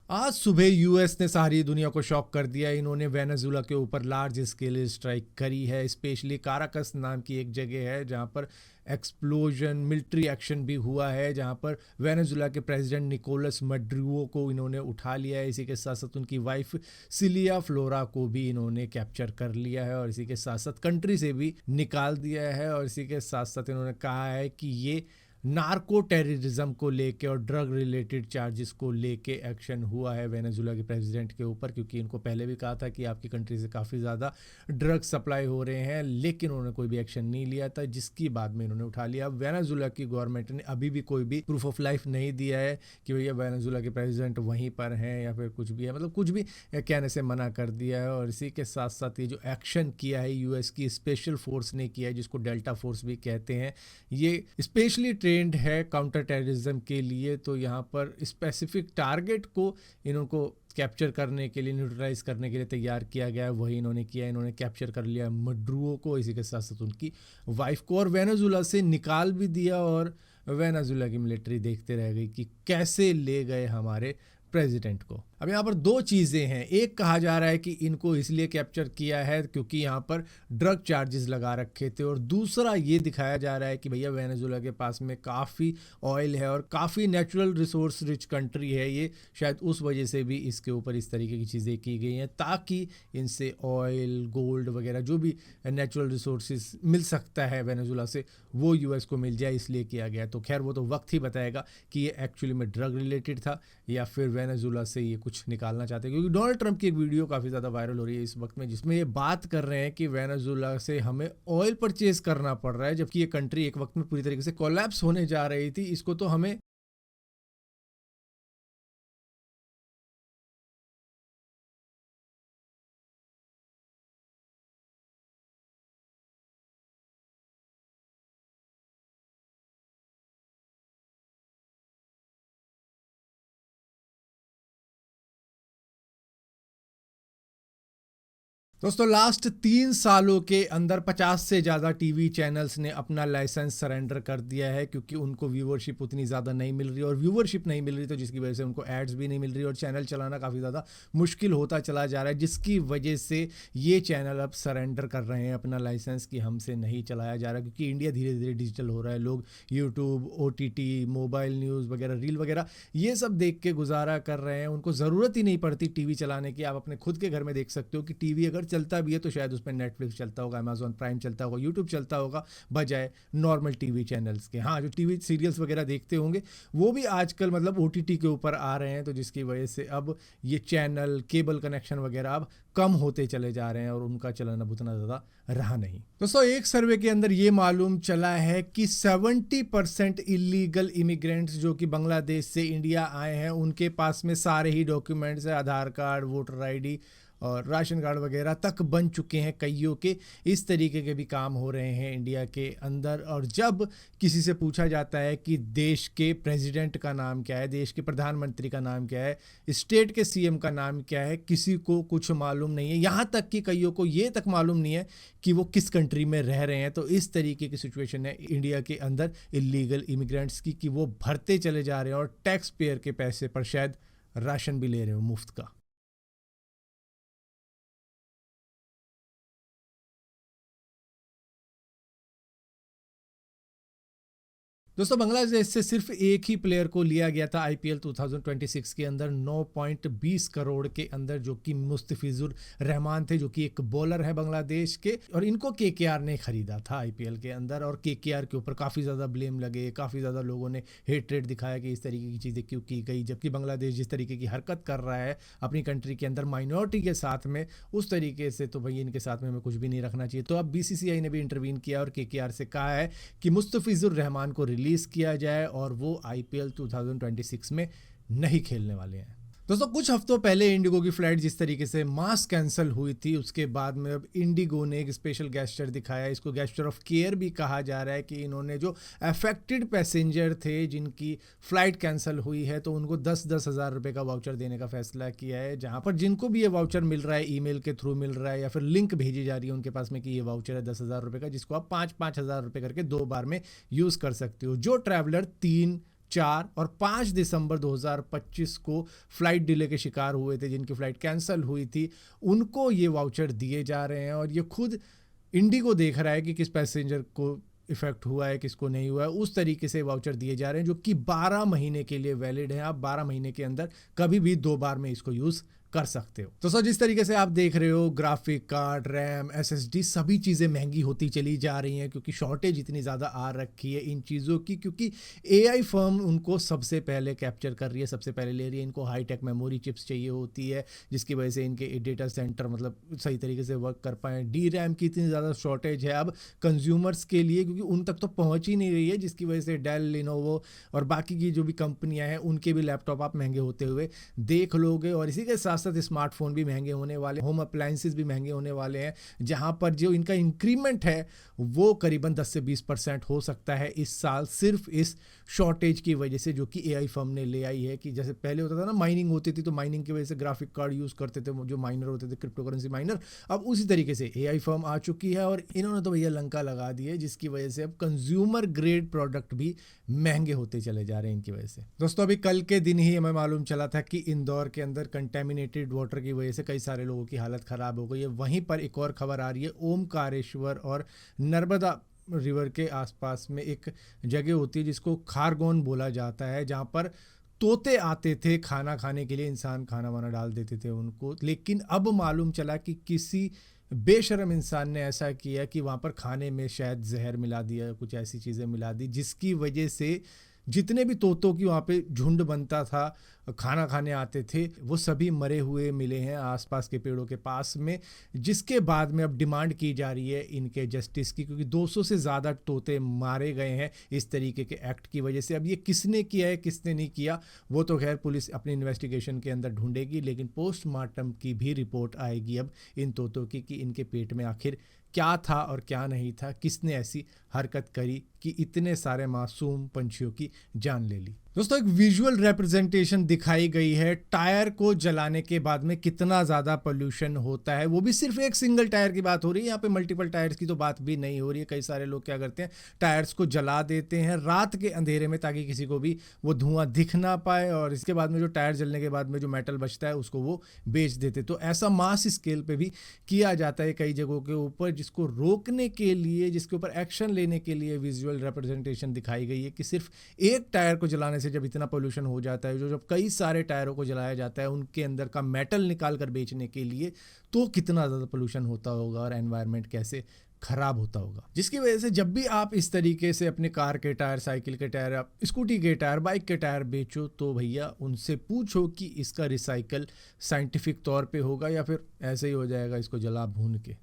आज सुबह यूएस ने सारी दुनिया को शॉक कर दिया। इन्होंने वेनेजुला के ऊपर लार्ज स्केल स्ट्राइक करी है। स्पेशली काराकस नाम की एक जगह है जहां पर एक्सप्लोजन मिलिट्री एक्शन भी हुआ है, जहां पर वेनेजुला के प्रेसिडेंट निकोलस मडुरो को इन्होंने उठा लिया है। इसी के साथ साथ उनकी वाइफ सिलिया फ्लोरा को भी इन्होंने कैप्चर कर लिया है और इसी के साथ साथ कंट्री से भी निकाल दिया है। और इसी के साथ साथ इन्होंने कहा है कि ये नार्को टेररिज्म को लेके और ड्रग रिलेटेड चार्जेस को लेके एक्शन हुआ है वेनेजुला के प्रेसिडेंट के ऊपर, क्योंकि इनको पहले भी कहा था कि आपकी कंट्री से काफ़ी ज़्यादा ड्रग सप्लाई हो रहे हैं, लेकिन उन्होंने कोई भी एक्शन नहीं लिया था, जिसकी बाद में इन्होंने उठा लिया। वेनेजुला की गवर्नमेंट ने अभी भी कोई भी प्रूफ ऑफ लाइफ नहीं दिया है कि भैया वेनेजुला के प्रेसिडेंट वहीं पर हैं या फिर कुछ भी है, मतलब कुछ भी कहने से मना कर दिया है। और इसी के साथ साथ ये जो एक्शन किया है यूएस की स्पेशल फोर्स ने किया है, जिसको डेल्टा फोर्स भी कहते हैं, ये स्पेशली ट्रेंड है काउंटर टेररिज्म के लिए। तो यहाँ पर स्पेसिफिक टारगेट को इनको कैप्चर करने के लिए, न्यूट्रलाइज करने के लिए तैयार किया गया है, वही इन्होंने किया। इन्होंने कैप्चर कर लिया मडुरो को, इसी के साथ साथ उनकी वाइफ को, और वेनेजुला से निकाल भी दिया। और वेनेजुला की मिलिट्री देखते रह गई कि कैसे ले गए हमारे प्रेसिडेंट को। अब यहाँ पर दो चीज़ें हैं। एक, कहा जा रहा है कि इनको इसलिए कैप्चर किया है क्योंकि यहाँ पर ड्रग चार्जेस लगा रखे थे, और दूसरा ये दिखाया जा रहा है कि भैया वेनेजुला के पास में काफ़ी ऑयल है और काफ़ी नेचुरल रिसोर्स रिच कंट्री है ये, शायद उस वजह से भी इसके ऊपर इस तरीके की चीज़ें की गई हैं ताकि इनसे ऑयल, गोल्ड वगैरह जो भी नेचुरल रिसोर्सेज मिल सकता है वेनेजुला से, वो यूएस को मिल जाए, इसलिए किया गया। तो खैर वो तो वक्त ही बताएगा कि ये एक्चुअली में ड्रग रिलेटेड था या फिर वेनेजुला से ये कुछ निकालना चाहते हैं। क्योंकि डोनाल्ड ट्रंप की एक वीडियो काफ़ी ज़्यादा वायरल हो रही है इस वक्त में, जिसमें ये बात कर रहे हैं कि वेनेजुला से हमें ऑयल परचेज करना पड़ रहा है, जबकि ये कंट्री एक वक्त में पूरी तरीके से कोलैप्स होने जा रही थी। इसको तो हमें दोस्तों लास्ट 3 सालों के अंदर 50 से ज़्यादा टीवी चैनल्स ने अपना लाइसेंस सरेंडर कर दिया है, क्योंकि उनको व्यूवरशिप उतनी ज़्यादा नहीं मिल रही, और व्यूवरशिप नहीं मिल रही तो जिसकी वजह से उनको एड्स भी नहीं मिल रही और चैनल चलाना काफ़ी ज़्यादा मुश्किल होता चला जा रहा है, जिसकी वजह से ये चैनल अब सरेंडर कर रहे हैं अपना लाइसेंस कि हमसे नहीं चलाया जा रहा, क्योंकि इंडिया धीरे धीरे डिजिटल हो रहा है। लोग यूट्यूब, OTT, मोबाइल न्यूज़ वगैरह, रील वगैरह ये सब देख के गुजारा कर रहे हैं। उनको ज़रूरत ही नहीं पड़ती टीवी चलाने की। आप अपने खुद के घर में देख सकते हो कि टीवी अगर चलता भी है तो शायद उस पर नेटफ्लिक्स चलता होगा, अमेजॉन प्राइम चलता होगा, यूट्यूब चलता होगा, बजाय नॉर्मल टीवी चैनल्स के। हाँ, जो टीवी सीरियल्स वगैरह देखते होंगे वो भी आजकल मतलब OTT के ऊपर आ रहे हैं, तो जिसकी वजह से अब ये चैनल, केबल कनेक्शन वगैरह अब कम होते चले जा रहे हैं और उनका चलन अब उतना ज़्यादा रहा नहीं। दोस्तों एक सर्वे के अंदर ये मालूम चला है कि 70% इलीगल इमिग्रेंट्स जो कि बांग्लादेश से इंडिया आए हैं, उनके पास में सारे ही डॉक्यूमेंट्स है, आधार कार्ड, वोटर ID और राशन कार्ड वगैरह तक बन चुके हैं कईयों के। इस तरीके के भी काम हो रहे हैं इंडिया के अंदर। और जब किसी से पूछा जाता है कि देश के प्रेसिडेंट का नाम क्या है, देश के प्रधानमंत्री का नाम क्या है, स्टेट के CM का नाम क्या है, किसी को कुछ मालूम नहीं है। यहाँ तक कि कईयों को ये तक मालूम नहीं है कि वो किस कंट्री में रह रहे हैं। तो इस तरीके की सिचुएशन है इंडिया के अंदर इलीगल इमिग्रेंट्स की, कि वो भरते चले जा रहे हैं और टैक्स पेयर के पैसे पर शायद राशन भी ले रहे हो मुफ्त का। दोस्तों बांग्लादेश से सिर्फ एक ही प्लेयर को लिया गया था IPL 2026 के अंदर 9.20 करोड़ के अंदर, जो कि मुस्तफिजुर रहमान थे, जो कि एक बॉलर है बांग्लादेश के, और इनको KKR ने खरीदा था IPL के अंदर। और KKR के ऊपर काफ़ी ज़्यादा ब्लेम लगे, काफ़ी ज़्यादा लोगों ने हेट्रेड दिखाया कि इस तरीके की चीज़ें क्यों की गई, जबकि बांग्लादेश जिस तरीके की हरकत कर रहा है अपनी कंट्री के अंदर माइनॉरिटी के साथ में, उस तरीके से तो भाई इनके साथ में हमें कुछ भी नहीं रखना चाहिए। तो अब BCCI ने भी इंटरवीन किया और KKR से कहा है कि मुस्तफिजुर रहमान को रिलीज किया जाए और वो IPL 2026 में नहीं खेलने वाले हैं। दोस्तों कुछ हफ्तों पहले इंडिगो की फ्लाइट जिस तरीके से मास कैंसिल हुई थी, उसके बाद में अब इंडिगो ने एक स्पेशल गेस्चर दिखाया। इसको गेस्चर ऑफ केयर भी कहा जा रहा है कि इन्होंने जो अफेक्टेड पैसेंजर थे जिनकी फ़्लाइट कैंसिल हुई है, तो उनको 10-10 हज़ार रुपये का वाउचर देने का फैसला किया है। जहां पर जिनको भी ये वाउचर मिल रहा है, ईमेल के थ्रू मिल रहा है या फिर लिंक भेजी जा रही है उनके पास में कि ये वाउचर है 10,000 रुपये का, जिसको आप 5-5 हज़ार रुपये करके 2 बार में यूज़ कर सकते हो। जो ट्रैवलर 3, 4 और 5 दिसंबर 2025 को फ्लाइट डिले के शिकार हुए थे, जिनकी फ़्लाइट कैंसिल हुई थी, उनको ये वाउचर दिए जा रहे हैं। और ये खुद इंडिगो देख रहा है कि किस पैसेंजर को इफेक्ट हुआ है, किसको नहीं हुआ है, उस तरीके से वाउचर दिए जा रहे हैं, जो कि 12 महीने के लिए वैलिड है। आप 12 महीने के अंदर कभी भी 2 बार में इसको यूज़ कर सकते हो। तो सर, जिस तरीके से आप देख रहे हो, ग्राफिक कार्ड, रैम, एसएसडी सभी चीज़ें महंगी होती चली जा रही हैं, क्योंकि शॉर्टेज इतनी ज़्यादा आ रखी है इन चीज़ों की, क्योंकि एआई फर्म उनको सबसे पहले कैप्चर कर रही है, सबसे पहले ले रही है। इनको हाईटेक मेमोरी चिप्स चाहिए होती है, जिसकी वजह से इनके डेटा सेंटर मतलब सही तरीके से वर्क कर पाएँ। डी रैम की इतनी ज़्यादा शॉर्टेज है अब कंज्यूमर्स के लिए, क्योंकि उन तक तो पहुँच ही नहीं रही है, जिसकी वजह से डेल, लिनोवो और बाकी की जो भी कंपनियाँ हैं, उनके भी लैपटॉप आप महंगे होते हुए देख लोगे। और इसी के साथ साथ स्मार्टफोन भी महंगे होने वाले, होम अप्लायंसेस भी महंगे होने वाले हैं, जहां पर जो इनका इंक्रीमेंट है वो करीबन 10 से 20% हो सकता है इस साल, सिर्फ इस शॉर्टेज की वजह से, जो कि एआई फर्म ने ले आई है। कि जैसे पहले होता था ना, माइनिंग होती थी, तो माइनिंग की वजह से ग्राफिक कार्ड यूज़ करते थे जो माइनर होते थे, क्रिप्टो करेंसी माइनर। अब उसी तरीके से एआई फर्म आ चुकी है और इन्होंने तो भैया लंका लगा दी है, जिसकी वजह से अब कंज्यूमर ग्रेड प्रोडक्ट भी महंगे होते चले जा रहे हैं इनकी वजह से। दोस्तों, अभी कल के दिन ही हमें मालूम चला था कि इंदौर के अंदर कंटेमिनेटेड वाटर की वजह से कई सारे लोगों की हालत ख़राब हो गई है। वहीं पर एक और खबर आ रही है, ओमकारेश्वर और नर्मदा रिवर के आसपास में एक जगह होती है जिसको खारगोन बोला जाता है, जहाँ पर तोते आते थे खाना खाने के लिए, इंसान खाना वाना डाल देते थे उनको। लेकिन अब मालूम चला कि किसी बेशरम इंसान ने ऐसा किया कि वहाँ पर खाने में शायद जहर मिला दिया, कुछ ऐसी चीज़ें मिला दी, जिसकी वजह से जितने भी तोतों की वहाँ पे झुंड बनता था, खाना खाने आते थे, वो सभी मरे हुए मिले हैं आसपास के पेड़ों के पास में। जिसके बाद में अब डिमांड की जा रही है इनके जस्टिस की, क्योंकि 200 से ज़्यादा तोते मारे गए हैं इस तरीके के एक्ट की वजह से। अब ये किसने किया है, किसने नहीं किया, वो तो खैर पुलिस अपनी इन्वेस्टिगेशन के अंदर ढूंढेगी, लेकिन पोस्टमार्टम की भी रिपोर्ट आएगी अब इन तोतों की, कि इनके पेट में आखिर क्या था और क्या नहीं था, किसने ऐसी हरकत करी कि इतने सारे मासूम पंछियों की जान ले ली। दोस्तों, एक विजुअल रिप्रेजेंटेशन दिखाई गई है टायर को जलाने के बाद में कितना ज़्यादा पोल्यूशन होता है। वो भी सिर्फ एक सिंगल टायर की बात हो रही है, यहाँ पे मल्टीपल टायर्स की तो बात भी नहीं हो रही है। कई सारे लोग क्या करते हैं, टायर्स को जला देते हैं रात के अंधेरे में, ताकि किसी को भी वो धुआं दिख ना पाए, और इसके बाद में जो टायर जलने के बाद में जो मेटल बचता है उसको वो बेच देते। तो ऐसा मास स्केल पे भी किया जाता है कई जगहों के ऊपर, जिसको रोकने के लिए, जिसके ऊपर एक्शन लेने के लिए विजुअल रिप्रेजेंटेशन दिखाई गई है कि सिर्फ एक टायर को जलाने से जब इतना पोल्यूशन हो जाता है, जो जब कई सारे टायरों को जलाया जाता है उनके अंदर का मेटल निकाल कर बेचने के लिए, तो कितना ज़्यादा पोल्यूशन होता होगा और एनवायरनमेंट कैसे खराब होता होगा। जिसकी वजह से जब भी आप इस तरीके से अपने कार के टायर, साइकिल के टायर, स्कूटी के टायर, बाइक के टायर बेचो, तो भैया उनसे पूछो कि इसका रिसाइकल साइंटिफिक तौर पे होगा या फिर ऐसे ही हो जाएगा इसको जला भून के।